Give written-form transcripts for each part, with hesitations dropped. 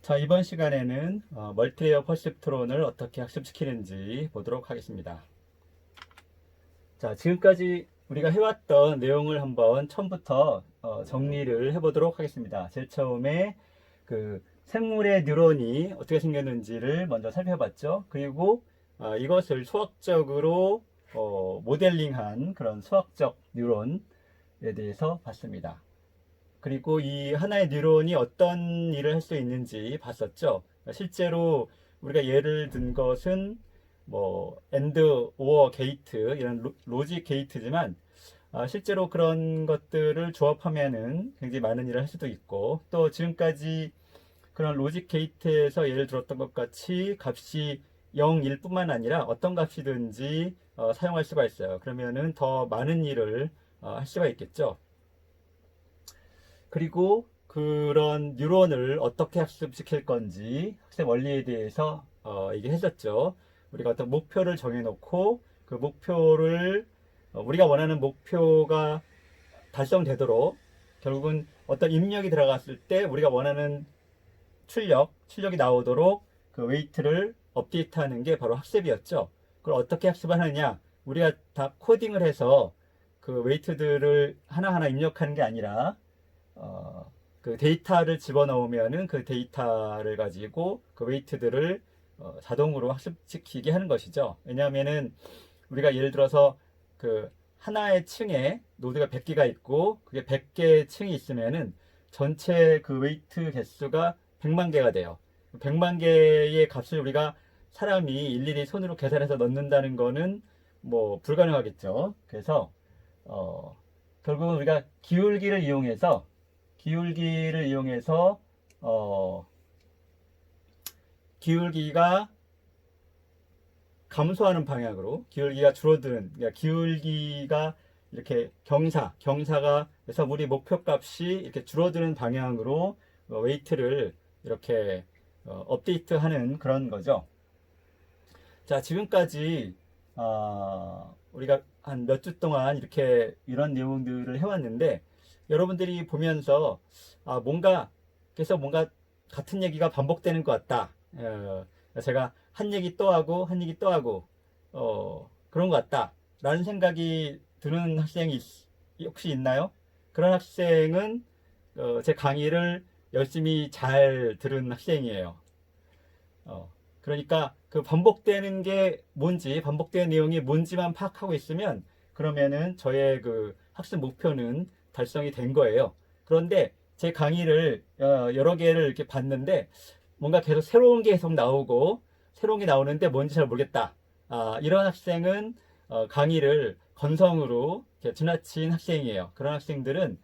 자, 이번 시간에는 멀티레이어 퍼셉트론을 어떻게 학습시키는지 보도록 하겠습니다. 자, 지금까지 우리가 해왔던 내용을 한번 처음부터 정리를 해보도록 하겠습니다. 제일 처음에 그 생물의 뉴런이 어떻게 생겼는지를 먼저 살펴봤죠. 그리고 이것을 수학적으로 모델링한 그런 수학적 뉴런에 대해서 봤습니다. 그리고 이 하나의 뉴런이 어떤 일을 할 수 있는지 봤었죠. 실제로 우리가 예를 든 것은 뭐 AND, OR 게이트 이런 로직 게이트지만 실제로 그런 것들을 조합하면은 굉장히 많은 일을 할 수도 있고, 또 지금까지 그런 로직 게이트에서 예를 들었던 것 같이 값이 0, 1뿐만 아니라 어떤 값이든지 사용할 수가 있어요. 그러면은 더 많은 일을 할 수가 있겠죠. 그리고 그런 뉴런을 어떻게 학습시킬 건지 학습 원리에 대해서 얘기했었죠. 우리가 어떤 목표를 정해놓고 그 목표를 우리가 원하는 목표가 달성되도록 결국은 어떤 입력이 들어갔을 때 우리가 원하는 출력이 나오도록 그 웨이트를 업데이트하는 게 바로 학습이었죠. 그걸 어떻게 학습하느냐? 우리가 다 코딩을 해서 그 웨이트들을 하나하나 입력하는 게 아니라 그 데이터를 집어넣으면은 그 데이터를 가지고 그 웨이트들을 자동으로 학습시키게 하는 것이죠. 왜냐하면은 우리가 예를 들어서 그 하나의 층에 노드가 100개가 있고 그게 100개의 층이 있으면은 전체 그 웨이트 개수가 100만 개가 돼요. 100만 개의 값을 우리가 사람이 일일이 손으로 계산해서 넣는다는 거는 뭐 불가능하겠죠. 그래서 결국은 우리가 기울기를 이용해서 기울기가 감소하는 방향으로, 기울기가 줄어드는, 그러니까 기울기가 이렇게 경사가 그래서 우리 목표값이 이렇게 줄어드는 방향으로 웨이트를 이렇게 업데이트하는 그런 거죠. 자, 지금까지 우리가 한 몇 주 동안 이렇게 이런 내용들을 해왔는데, 여러분들이 보면서 뭔가 같은 얘기가 반복되는 것 같다. 제가 한 얘기 또 하고 한 얘기 또 하고 그런 것 같다 라는 생각이 드는 학생이 혹시 있나요? 그런 학생은 제 강의를 열심히 잘 들은 학생이에요. 그러니까 그 반복되는 게 뭔지, 반복되는 내용이 뭔지만 파악하고 있으면 그러면은 저의 그 학습 목표는 달성이 된 거예요. 그런데 제 강의를 여러 개를 이렇게 봤는데 뭔가 계속 새로운 게 계속 나오고 새로운 게 나오는데 뭔지 잘 모르겠다. 이런 학생은 강의를 건성으로 지나친 학생이에요. 그런 학생들은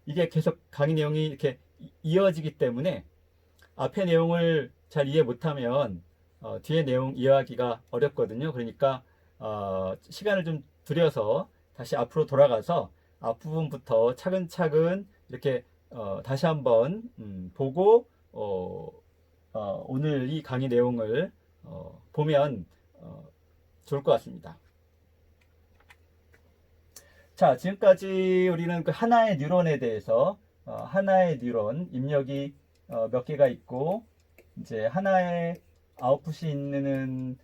이게 계속 강의 내용이 이렇게 이어지기 때문에 앞의 내용을 잘 이해 못하면 뒤에 내용 이해하기가 어렵거든요. 그러니까 시간을 좀 들여서 다시 앞으로 돌아가서 앞부분부터 차근차근 이렇게 다시 한번 보고 오늘 이 강의 내용을 보면 좋을 것 같습니다. 자, 지금까지 우리는 그 하나의 뉴런에 대해서 하나의 뉴런 입력이 몇 개가 있고 이제 하나의 아웃풋이 있는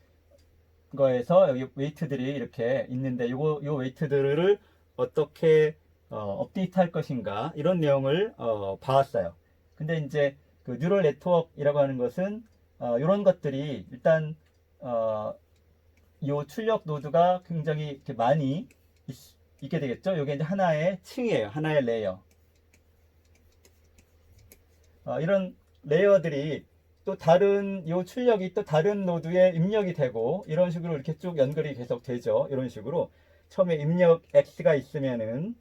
거에서 여기 웨이트들이 이렇게 있는데 요 웨이트들을 어떻게 업데이트 할 것인가 이런 내용을 봐왔어요. 근데 이제 그 뉴럴 네트워크이라고 하는 것은 이런 것들이 일단 요 출력 노드가 굉장히 이렇게 많이 있게 되겠죠. 이게 이제 하나의 층이에요. 하나의 레이어. 이런 레이어들이 또 다른 요 출력이 또 다른 노드에 입력이 되고 이런 식으로 이렇게 쭉 연결이 계속 되죠. 이런 식으로 처음에 입력 X가 있으면은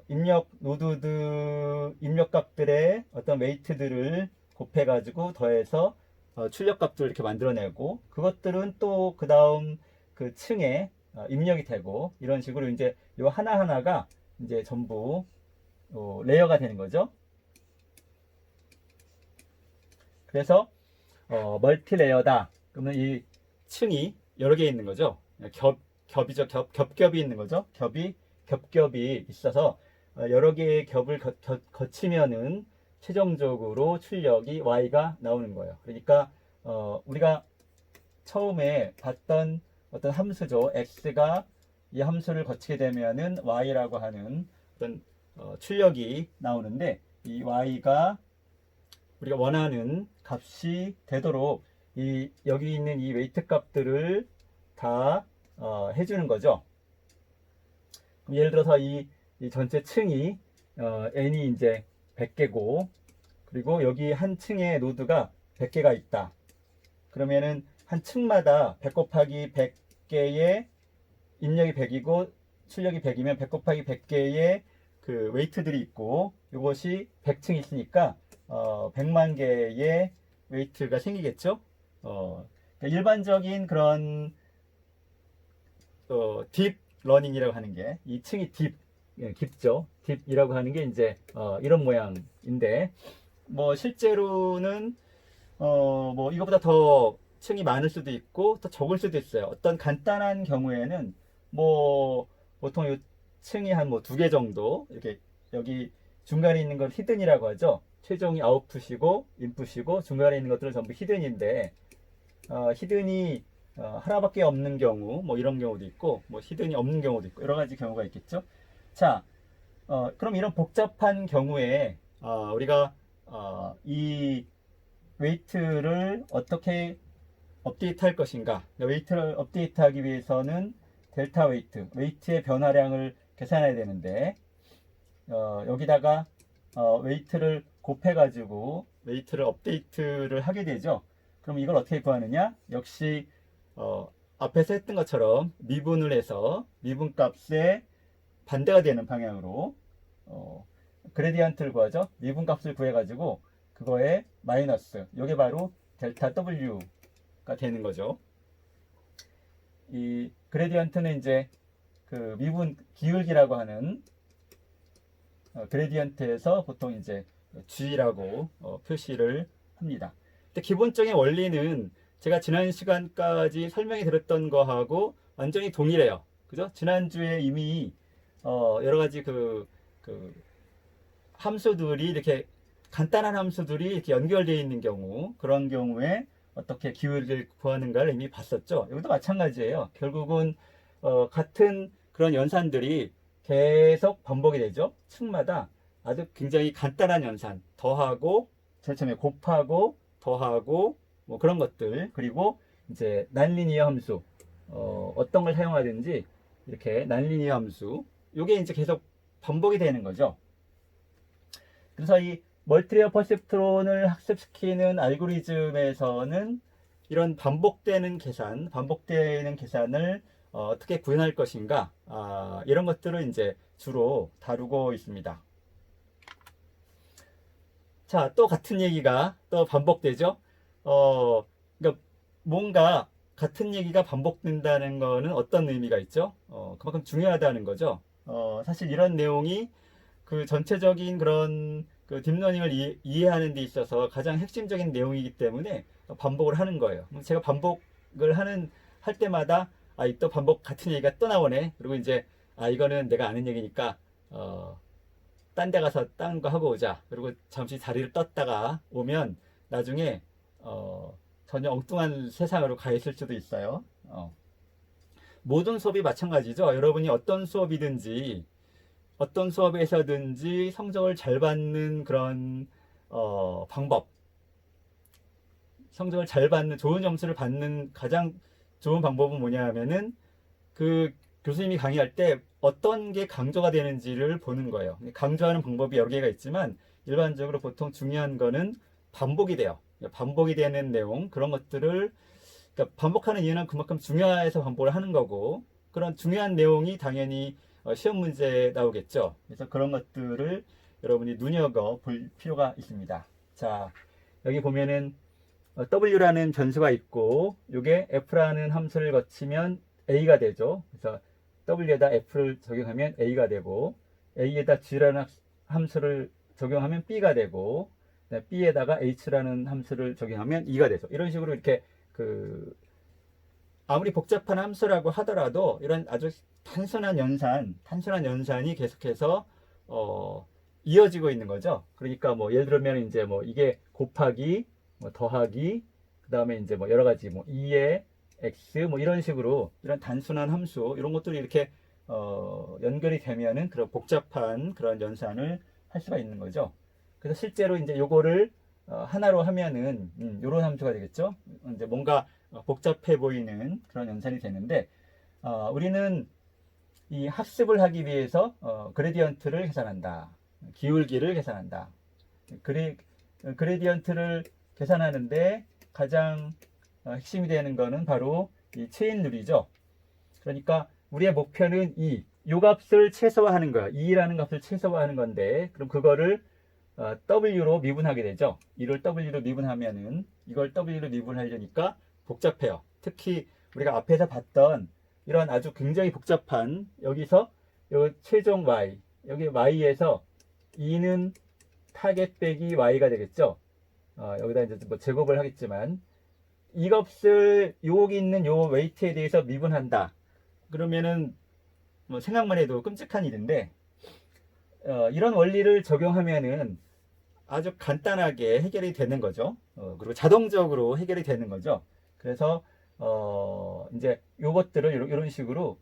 입력 노드 입력 값들의 어떤 웨이트들을 곱해 가지고 더해서 출력 값들을 이렇게 만들어내고 그것들은 또 그 다음 그 층에 입력이 되고 이런 식으로 이제 요 하나하나가 이제 전부 레이어가 되는 거죠. 그래서 멀티 레이어다. 그러면 이 층이 여러 개 있는 거죠. 겹이죠. 겹겹이 있는 거죠. 겹겹이 있어서 여러 개의 겹을 거치면은 최종적으로 출력이 y가 나오는 거예요. 그러니까 우리가 처음에 봤던 어떤 함수죠. x가 이 함수를 거치게 되면은 y라고 하는 어떤 출력이 나오는데, 이 y가 우리가 원하는 값이 되도록 여기 있는 이 웨이트 값들을 다 해주는 거죠. 예를 들어서 이 전체 층이 n이 이제 100개고, 그리고 여기 한 층에 노드가 100개가 있다. 그러면은 한 층마다 100 곱하기 100개의 입력이 100이고 출력이 100이면 100 곱하기 100개의 그 웨이트들이 있고, 이것이 100층 있으니까 100만 개의 웨이트가 생기겠죠. 그러니까 일반적인 그런 딥 러닝이라고 하는 게, 이 층이 깊죠. 딥이라고 하는 게 이제 이런 모양인데, 뭐 실제로는 뭐 이거보다 더 층이 많을 수도 있고 더 적을 수도 있어요. 어떤 간단한 경우에는 뭐 보통 이 층이 한 뭐 2개 정도, 이렇게 여기 중간에 있는 걸 히든이라고 하죠. 최종이 아웃풋이고 인풋이고 중간에 있는 것들은 전부 히든인데, 히든이 하나밖에 없는 경우, 뭐 이런 경우도 있고, 뭐 히든이 없는 경우도 있고, 여러 가지 경우가 있겠죠. 자, 그럼 이런 복잡한 경우에 우리가 이 웨이트를 어떻게 업데이트 할 것인가. 웨이트를 업데이트 하기 위해서는 델타 웨이트의 변화량을 계산해야 되는데, 여기다가 웨이트를 곱해 가지고 웨이트를 업데이트를 하게 되죠. 그럼 이걸 어떻게 구하느냐? 역시 앞에서 했던 것처럼 미분을 해서 미분 값에 반대가 되는 방향으로 그레디언트를 구하죠. 미분 값을 구해 가지고 그거에 마이너스, 이게 바로 델타 W가 되는 거죠. 이 그레디언트는 이제 그 미분 기울기라고 하는 그레디언트에서 보통 이제 G라고 표시를 합니다. 근데 기본적인 원리는 제가 지난 시간까지 설명해 드렸던 거하고 완전히 동일해요. 그죠? 지난주에 이미 여러 가지 그 함수들이 이렇게 간단한 함수들이 이렇게 연결되어 있는 경우, 그런 경우에 어떻게 기울기를 구하는가를 이미 봤었죠. 여기도 마찬가지예요. 결국은 같은 그런 연산들이 계속 반복이 되죠. 층마다 아주 굉장히 간단한 연산, 더하고 제일 처음에 곱하고 더하고 뭐 그런 것들, 그리고 이제 난리니어 함수, 어떤 걸 사용하든지 이렇게 난리니어 함수, 이게 이제 계속 반복이 되는 거죠. 그래서 이 멀티레어 퍼셉트론을 학습시키는 알고리즘에서는 이런 반복되는 계산을 어떻게 구현할 것인가, 이런 것들을 이제 주로 다루고 있습니다. 자, 또 같은 얘기가 또 반복되죠. 그러니까 뭔가 같은 얘기가 반복된다는 거는 어떤 의미가 있죠? 그만큼 중요하다는 거죠. 사실 이런 내용이 그 전체적인 그런 그 딥러닝을 이해하는 데 있어서 가장 핵심적인 내용이기 때문에 반복을 하는 거예요. 제가 반복을 할 때마다 또 반복 같은 얘기가 또 나오네. 그리고 이제 이거는 내가 아는 얘기니까 딴 데 가서 딴 거 하고 오자. 그리고 잠시 자리를 떴다가 오면 나중에 전혀 엉뚱한 세상으로 가 있을 수도 있어요. 모든 수업이 마찬가지죠. 여러분이 어떤 수업에서든지 성적을 잘 받는 그런 방법, 성적을 잘 받는, 좋은 점수를 받는 가장 좋은 방법은 뭐냐 하면은 그 교수님이 강의할 때 어떤 게 강조가 되는지를 보는 거예요. 강조하는 방법이 여러 개가 있지만 일반적으로 보통 중요한 거는 반복이 돼요. 반복이 되는 내용, 그런 것들을, 그러니까 반복하는 이유는 그만큼 중요해서 반복을 하는 거고, 그런 중요한 내용이 당연히 시험 문제에 나오겠죠. 그래서 그런 것들을 여러분이 눈여겨볼 필요가 있습니다. 자, 여기 보면은 W라는 변수가 있고, 이게 F라는 함수를 거치면 A가 되죠. 그래서 W에다 F를 적용하면 A가 되고, A에다 G라는 함수를 적용하면 B가 되고, B에다가 H라는 함수를 적용하면 E가 되죠. 이런 식으로 이렇게 아무리 복잡한 함수라고 하더라도 이런 아주 단순한 연산이 계속해서 이어지고 있는 거죠. 그러니까 뭐 예를 들면 이제 뭐 이게 곱하기, 뭐 더하기, 그 다음에 이제 뭐 여러 가지 뭐 2의 x 뭐 이런 식으로 이런 단순한 함수 이런 것들이 이렇게 연결이 되면은 그런 복잡한 그런 연산을 할 수가 있는 거죠. 그래서 실제로 이제 요거를 하나로 하면은 요런 함수가 되겠죠. 이제 뭔가 복잡해 보이는 그런 연산이 되는데 우리는 이 학습을 하기 위해서 그레디언트를 계산한다. 기울기를 계산한다. 그레디언트를 계산하는데 가장 핵심이 되는 거는 바로 이 체인룰이죠. 그러니까 우리의 목표는 요 값을 최소화하는 거야. 2라는 값을 최소화하는 건데 그럼 그거를 W로 미분하게 되죠. 이를 W로 미분하면은 이걸 W로 미분하려니까 복잡해요. 특히 우리가 앞에서 봤던 이런 아주 굉장히 복잡한 여기서 요 최종 Y 여기 Y에서 2는 타겟 빼기 Y가 되겠죠. 여기다 이제 뭐 제곱을 하겠지만 이 값을 여기 있는 요 웨이트에 대해서 미분한다. 그러면은 뭐 생각만 해도 끔찍한 일인데 이런 원리를 적용하면은 아주 간단하게 해결이 되는 거죠. 그리고 자동적으로 해결이 되는 거죠. 그래서 이제 요것들을 이런 식으로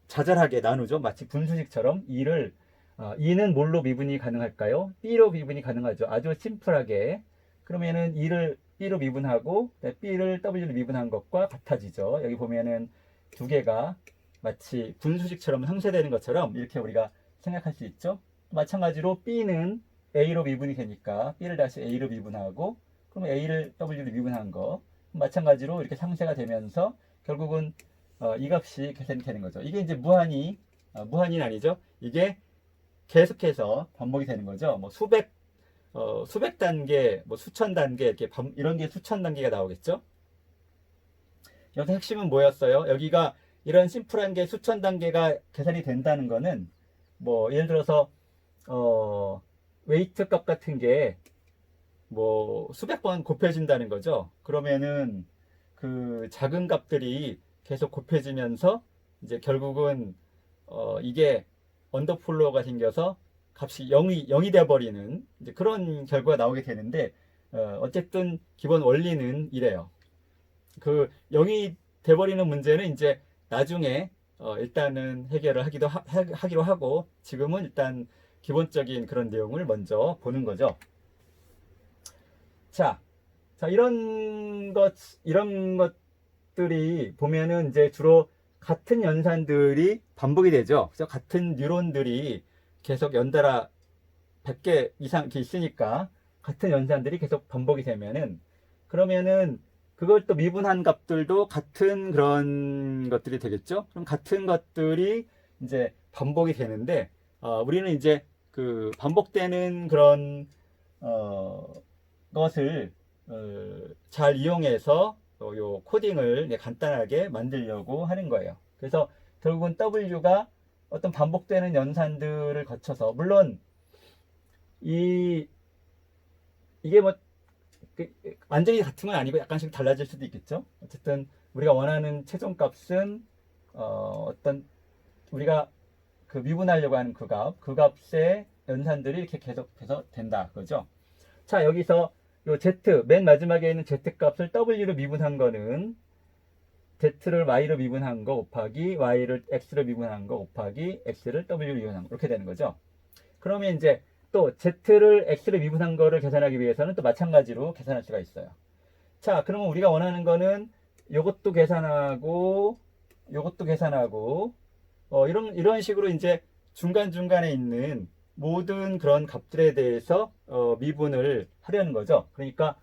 자잘하게 나누죠. 마치 분수식처럼 2는 뭘로 미분이 가능할까요? B로 미분이 가능하죠. 아주 심플하게. 그러면은 2를 B로 미분하고 B를 W로 미분한 것과 같아지죠. 여기 보면은 두 개가 마치 분수식처럼 상쇄되는 것처럼 이렇게 우리가 생각할 수 있죠. 마찬가지로 B는 A로 미분이 되니까 B를 다시 A로 미분하고 그럼 A를 W로 미분한 거 마찬가지로 이렇게 상쇄가 되면서 결국은 이 값이 계산이 되는 거죠. 이게 이제 무한이 아니죠. 이게 계속해서 반복이 되는 거죠. 뭐 수백 단계, 뭐 수천 단계 이렇게 이런 게 수천 단계가 나오겠죠. 여기서 핵심은 뭐였어요? 여기가 이런 심플한 게 수천 단계가 계산이 된다는 거는 뭐 예를 들어서 웨이트 값 같은 게 뭐 수백 번 곱해진다는 거죠. 그러면은 그 작은 값들이 계속 곱해지면서 이제 결국은 이게 언더플로어가 생겨서 값이 0이 돼버리는 이제 그런 결과가 나오게 되는데 어쨌든 기본 원리는 이래요. 그 0이 돼버리는 문제는 이제 나중에 일단은 해결을 하기로 하고 지금은 일단 기본적인 그런 내용을 먼저 보는 거죠. 자, 이런 것들이 보면은 이제 주로 같은 연산들이 반복이 되죠. 그래서 같은 뉴런들이 계속 연달아 100개 이상 이렇게 있으니까 같은 연산들이 계속 반복이 되면은 그러면은 그걸 또 미분한 값들도 같은 그런 것들이 되겠죠. 그럼 같은 것들이 이제 반복이 되는데 우리는 이제 그 반복되는 그런 것을 잘 이용해서 요 코딩을 간단하게 만들려고 하는 거예요. 그래서 결국은 W가 어떤 반복되는 연산들을 거쳐서 물론 이게 뭐 완전히 같은 건 아니고 약간씩 달라질 수도 있겠죠. 어쨌든 우리가 원하는 최종값은 어떤 우리가 그 미분하려고 하는 그 값의 연산들이 이렇게 계속해서 된다 그죠. 자, 여기서 요 Z 맨 마지막에 있는 Z 값을 W로 미분한 거는 Z를 Y로 미분한 거 곱하기 Y를 X로 미분한 거 곱하기 X를 W로 미분한 거 이렇게 되는 거죠. 그러면 이제 또 Z를 X로 미분한 거를 계산하기 위해서는 또 마찬가지로 계산할 수가 있어요. 자, 그러면 우리가 원하는 거는 요것도 계산하고 요것도 계산하고 이런 식으로 이제 중간중간에 있는 모든 그런 값들에 대해서 미분을 하려는 거죠. 그러니까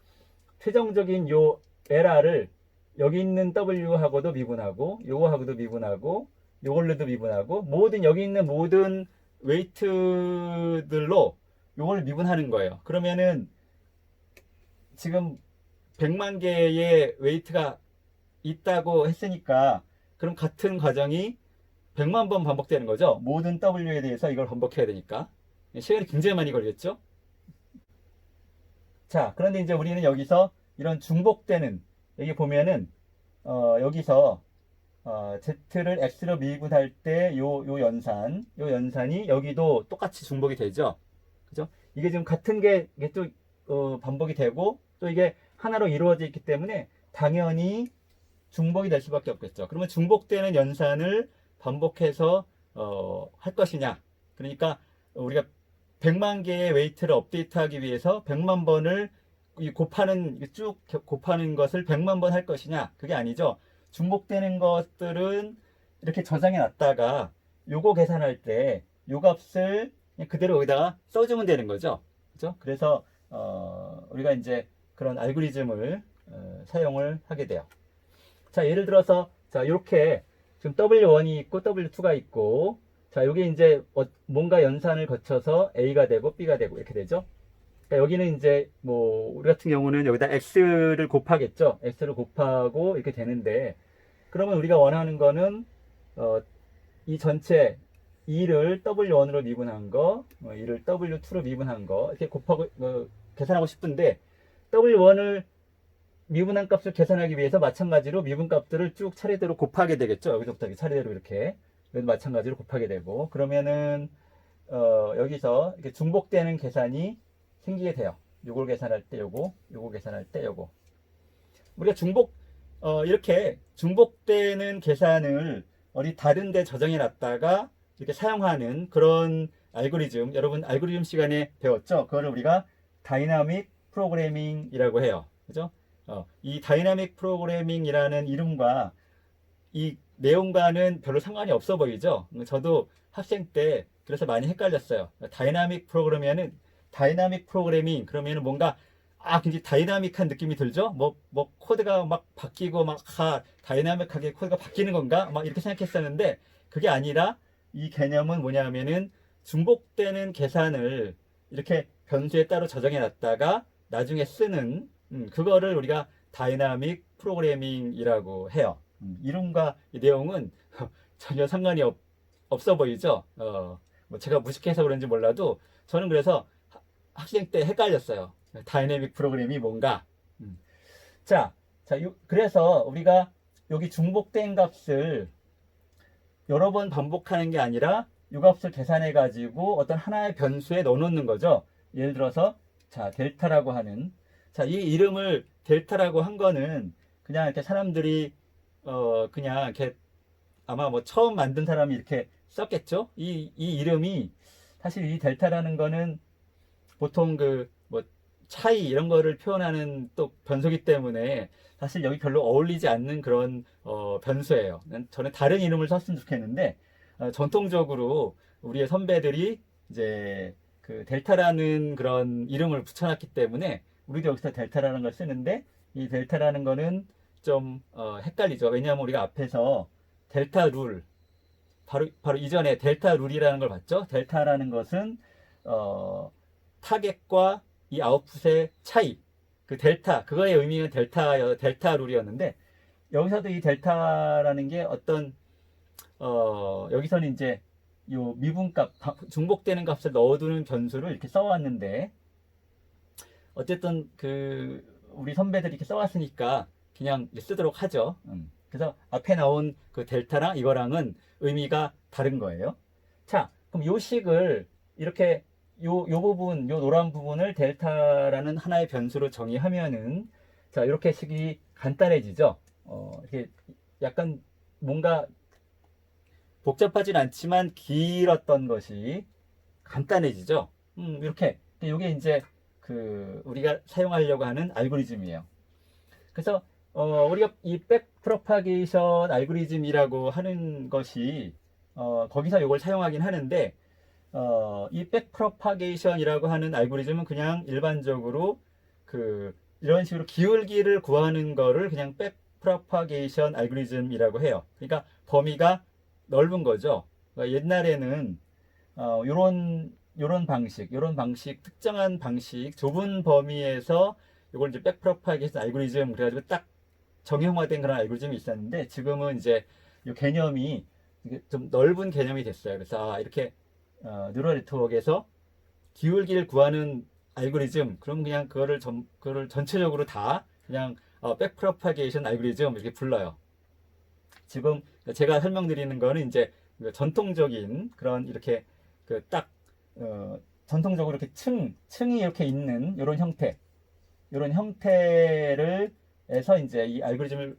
최종적인 요 LR을 여기 있는 W하고도 미분하고 요거하고도 미분하고 요걸로도 미분하고 여기 있는 모든 웨이트들로 요걸 미분하는 거예요. 그러면은 지금 100만 개의 웨이트가 있다고 했으니까 그럼 같은 과정이 100만 번 반복되는 거죠. 모든 W에 대해서 이걸 반복해야 되니까 시간이 굉장히 많이 걸리겠죠. 자, 그런데 이제 우리는 여기서 이런 중복되는 여기 보면은 여기서 Z를 X로 미분할 때 요 연산이 여기도 똑같이 중복이 되죠. 그죠? 이게 지금 같은 게 이게 또 반복이 되고 또 이게 하나로 이루어져 있기 때문에 당연히 중복이 될 수밖에 없겠죠. 그러면 중복되는 연산을 반복해서 할 것이냐? 그러니까 우리가 100만 개의 웨이트를 업데이트하기 위해서 100만 번을 쭉 곱하는 것을 100만 번 할 것이냐? 그게 아니죠. 중복되는 것들은 이렇게 저장해 놨다가 요거 계산할 때 요 값을 그냥 그대로 여기다가 써주면 되는 거죠. 그죠? 그래서 우리가 이제 그런 알고리즘을 사용을 하게 돼요. 자, 예를 들어서 자, 이렇게 지금 W1이 있고 W2가 있고 자, 여기 이제 뭔가 연산을 거쳐서 A가 되고 B가 되고 이렇게 되죠. 그러니까 여기는 이제 뭐 우리 같은 경우는 여기다 X를 곱하겠죠. X를 곱하고 이렇게 되는데 그러면 우리가 원하는 거는 이 전체 2를 W1으로 미분한 거, 2를 W2로 미분한 거 이렇게 곱하고 계산하고 싶은데 W1을 미분한 값을 계산하기 위해서 마찬가지로 미분 값들을 쭉 차례대로 곱하게 되겠죠. 여기서부터 차례대로 이렇게 마찬가지로 곱하게 되고 그러면은 여기서 이렇게 중복되는 계산이 생기게 돼요. 요걸 계산할 때 요거 계산할 때 요거. 우리가 이렇게 중복되는 계산을 어디 다른 데 저장해 놨다가 이렇게 사용하는 그런 알고리즘, 여러분 알고리즘 시간에 배웠죠? 그거를 우리가 다이나믹 프로그래밍이라고 해요. 그죠? 이 다이나믹 프로그래밍이라는 이름과 이 내용과는 별로 상관이 없어 보이죠? 저도 학생 때 그래서 많이 헷갈렸어요. 다이나믹 프로그래밍 그러면은 뭔가 굉장히 다이나믹한 느낌이 들죠? 뭐 코드가 막 바뀌고 다이나믹하게 코드가 바뀌는 건가? 막 이렇게 생각했었는데 그게 아니라 이 개념은 뭐냐면은 중복되는 계산을 이렇게 변수에 따로 저장해 놨다가 나중에 쓰는 그거를 우리가 다이나믹 프로그래밍이라고 해요. 이름과 이 내용은 전혀 상관이 없어 보이죠? 뭐 제가 무식해서 그런지 몰라도 저는 그래서 학생 때 헷갈렸어요. 다이내믹 프로그램이 뭔가. 그래서 우리가 여기 중복된 값을 여러 번 반복하는 게 아니라 이 값을 계산해 가지고 어떤 하나의 변수에 넣어 놓는 거죠. 예를 들어서 델타라고 하는 이 이름을 델타라고 한 거는 그냥 이렇게 사람들이 그냥 이렇게 아마 뭐 처음 만든 사람이 이렇게 썼겠죠. 이 이름이 사실 이 델타라는 거는 보통 뭐 차이 이런 거를 표현하는 또 변수기 때문에 사실 여기 별로 어울리지 않는 그런 변수예요. 저는 다른 이름을 썼으면 좋겠는데 전통적으로 우리의 선배들이 이제 그 델타라는 그런 이름을 붙여놨기 때문에 우리도 여기서 델타라는 걸 쓰는데 이 델타라는 거는 좀 헷갈리죠. 왜냐하면 우리가 앞에서 델타 룰 바로 이전에 델타 룰이라는 걸 봤죠. 델타라는 것은 타겟과 이 아웃풋의 차이, 그 델타, 그거의 의미는 델타 룰이었는데, 여기서도 이 델타라는 게 여기서는 이제 요 미분값, 중복되는 값을 넣어두는 변수를 이렇게 써왔는데, 어쨌든 우리 선배들이 이렇게 써왔으니까 그냥 쓰도록 하죠. 그래서 앞에 나온 그 델타랑 이거랑은 의미가 다른 거예요. 자, 그럼 요 식을 이렇게 요 노란 부분을 델타라는 하나의 변수로 정의하면은 이렇게 식이 간단해지죠. 이렇게 약간 뭔가 복잡하진 않지만 길었던 것이 간단해지죠. 이렇게 이게 이제 우리가 사용하려고 하는 알고리즘이에요. 그래서 우리가 이 백프로파게이션 알고리즘이라고 하는 것이 거기서 이걸 사용하긴 하는데 이 백프로파게이션이라고 하는 알고리즘은 그냥 일반적으로 이런 식으로 기울기를 구하는 거를 그냥 백프로파게이션 알고리즘이라고 해요. 그러니까 범위가 넓은 거죠. 그러니까 옛날에는 요런 방식, 특정한 방식, 좁은 범위에서 이걸 이제 백프로파게이션 알고리즘 그래가지고 딱 정형화된 그런 알고리즘이 있었는데 지금은 이제 이 개념이 좀 넓은 개념이 됐어요. 그래서 이렇게 뉴럴 네트워크에서 기울기를 구하는 알고리즘, 그럼 그냥 그거를 전체적으로 다 그냥 백프로파게이션 알고리즘 이렇게 불러요. 지금 제가 설명드리는 거는 이제 전통적인 그런 이렇게 전통적으로 이렇게 층이 이렇게 있는 이런 형태를 해서 이제 이 알고리즘을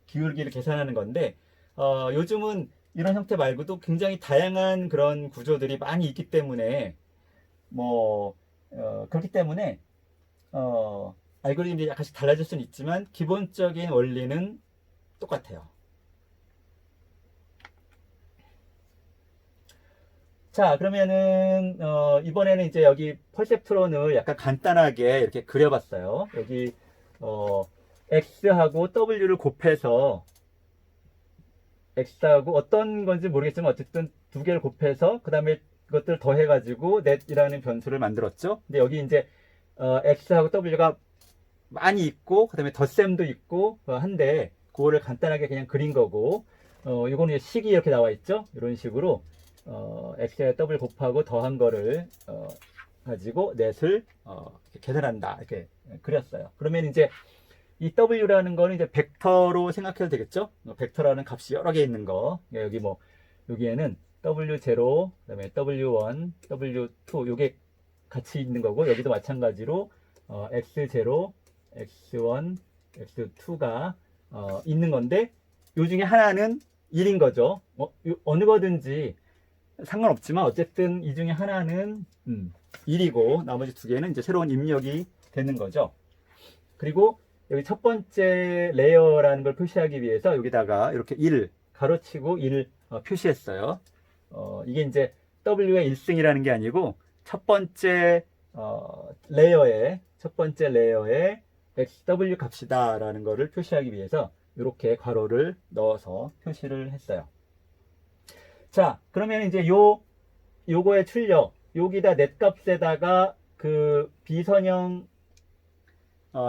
기울기를 계산하는 건데, 요즘은 이런 형태 말고도 굉장히 다양한 그런 구조들이 많이 있기 때문에 그렇기 때문에 알고리즘이 약간씩 달라질 수는 있지만 기본적인 원리는 똑같아요. 자, 그러면은 이번에는 이제 여기 퍼셉트론을 약간 간단하게 이렇게 그려봤어요. 여기 x하고 w를 곱해서 x하고 어떤 건지 모르겠지만 어쨌든 두 개를 곱해서 그 다음에 그것들 더해가지고 net이라는 변수를 만들었죠. 근데 여기 이제 x하고 w가 많이 있고 그 다음에 덧셈도 있고 한데 그거를 간단하게 그냥 그린 거고, 이거는 식이 이렇게 나와 있죠. 이런 식으로 x에 w 곱하고 더한 거를 가지고 넷을 계산한다 이렇게 그렸어요. 그러면 이제 이 w라는 거는 이제 벡터로 생각해도 되겠죠. 벡터라는 값이 여러 개 있는 거. 여기 여기에는 w0, 그다음에 w1, w2 요게 같이 있는 거고, 여기도 마찬가지로 x0, x1, x2가 있는 건데, 요 중에 하나는 1인 거죠. 어느 거든지 상관없지만 어쨌든 이 중에 하나는 1이고 나머지 두 개는 이제 새로운 입력이 되는 거죠. 그리고 여기 첫 번째 레이어라는 걸 표시하기 위해서 여기다가 이렇게 1 가로치고 1 표시했어요. 이게 이제 W의 1승이라는 게 아니고 첫 번째 레이어의 XW 값이다라는 거를 표시하기 위해서 이렇게 괄호를 넣어서 표시를 했어요. 자, 그러면 이제 요거의 출력, 여기다 넷 값에다가 그 비선형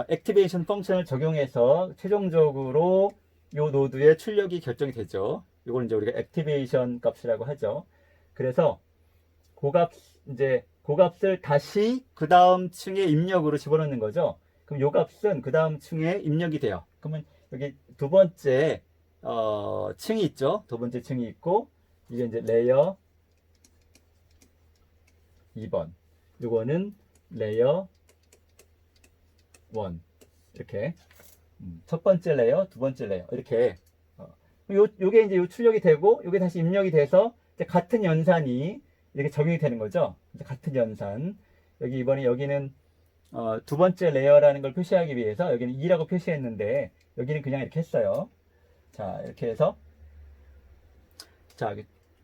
액티베이션 펑션을 적용해서 최종적으로 요 노드의 출력이 결정이 되죠. 이걸 이제 우리가 액티베이션 값이라고 하죠. 그래서 그 값을 다시 그 다음 층의 입력으로 집어넣는 거죠. 그럼 요 값은 그 다음 층에 입력이 돼요. 그러면 여기 두 번째 층이 있죠. 두 번째 층이 있고, 이게 이제 레이어 2번, 요거는 레이어 1, 이렇게 첫 번째 레이어, 두 번째 레이어 이렇게 요게 이제 요 출력이 되고 요게 다시 입력이 돼서 이제 같은 연산이 이렇게 적용이 되는 거죠. 이제 같은 연산. 이번에 여기는 두 번째 레이어라는 걸 표시하기 위해서 여기는 2라고 표시했는데 여기는 그냥 이렇게 했어요. 자, 이렇게 해서 자,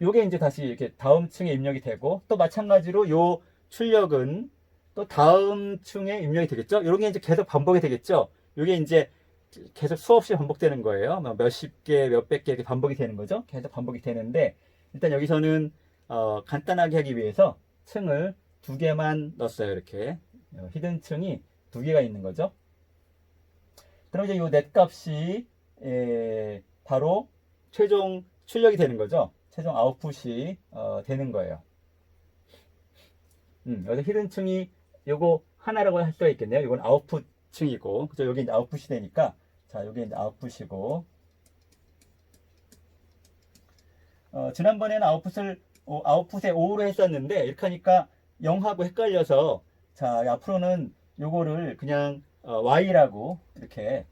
요게 이제 다시 이렇게 다음 층에 입력이 되고, 또 마찬가지로 요 출력은 또 다음 층에 입력이 되겠죠. 이런 게 이제 계속 반복이 되겠죠. 요게 이제 계속 수없이 반복되는 거예요. 몇십 개, 몇백 개 이렇게 반복이 되는 거죠. 계속 반복이 되는데, 일단 여기서는 간단하게 하기 위해서 층을 두 개만 넣었어요. 이렇게 히든 층이 두 개가 있는 거죠. 그럼 이제 요 넷 값이 바로 최종 출력이 되는 거죠. 최종 아웃풋이 되는 거예요. 여기서 히든 층이 요거 하나라고 할 수가 있겠네요. 이건 아웃풋 층이고, 그죠? 여기 이제 아웃풋이 되니까, 자, 여기 이제 아웃풋이고, 지난번에는 아웃풋에 5로 했었는데, 이렇게 하니까 0하고 헷갈려서, 자, 앞으로는 요거를 그냥 Y라고 이렇게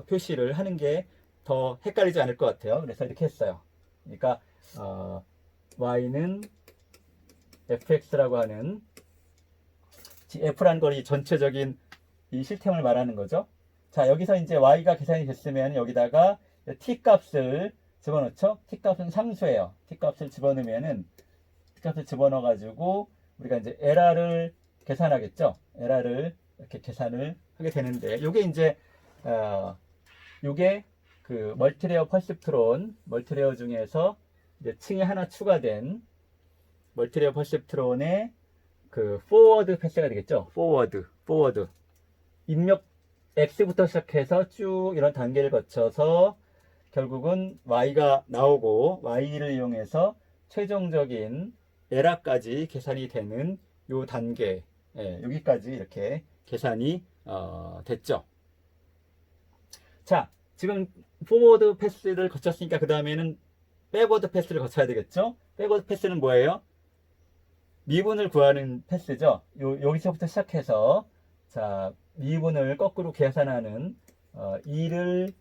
표시를 하는 게 더 헷갈리지 않을 것 같아요. 그래서 이렇게 했어요. 그러니까 Y는 fx라고 하는, F라는 걸 이 전체적인 이 시스템을 말하는 거죠. 자, 여기서 이제 Y가 계산이 됐으면 여기다가 T 값을 집어넣죠. T 값은 상수예요. T 값을 집어넣으면은, T 값을 집어넣어가지고 우리가 이제 에라를 계산하겠죠. 에라를 이렇게 계산을 하게 되는데, 요게 이제, 요게 그 멀티레어 퍼셉트론, 멀티레어 중에서 이제 층이 하나 추가된 멀티레어 퍼셉트론의 그 포워드 패스가 되겠죠. 포워드. 입력 X부터 시작해서 쭉 이런 단계를 거쳐서 결국은 Y가 나오고, Y를 이용해서 최종적인 에라까지 계산이 되는 요 단계, 여기까지 이렇게 계산이 됐죠. 자, 지금 포워드 패스를 거쳤으니까 그 다음에는 백워드 패스를 거쳐야 되겠죠. 백워드 패스는 뭐예요? 미분을 구하는 패스죠. 여기서부터 시작해서 자, 미분을 거꾸로 계산하는 2를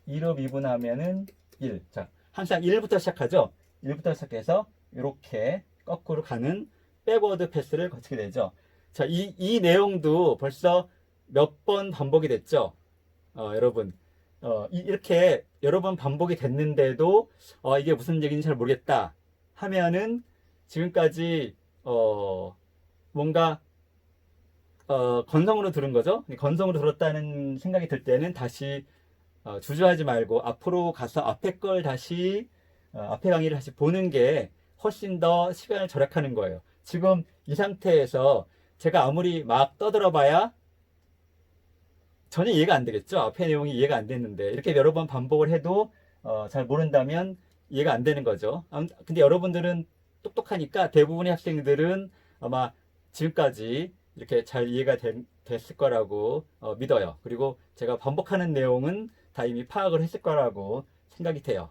2로 미분하면은 1. 자, 항상 1부터 시작하죠. 1부터 시작해서 이렇게 거꾸로 가는 백워드 패스를 거치게 되죠. 자, 이 내용도 벌써 몇 번 반복이 됐죠. 여러분. 이렇게 여러 번 반복이 됐는데도 이게 무슨 얘기인지 잘 모르겠다 하면은 지금까지 뭔가 건성으로 들은 거죠. 건성으로 들었다는 생각이 들 때는 다시 주저하지 말고 앞으로 가서 앞에 걸 다시 앞에 강의를 다시 보는 게 훨씬 더 시간을 절약하는 거예요. 지금 이 상태에서 제가 아무리 막 떠들어봐야 전혀 이해가 안 되겠죠. 앞에 내용이 이해가 안 됐는데 이렇게 여러 번 반복을 해도 잘 모른다면 이해가 안 되는 거죠. 근데 여러분들은 똑똑하니까 대부분의 학생들은 아마 지금까지 이렇게 잘 이해가 됐을 거라고 믿어요. 그리고 제가 반복하는 내용은 다 이미 파악을 했을 거라고 생각이 돼요.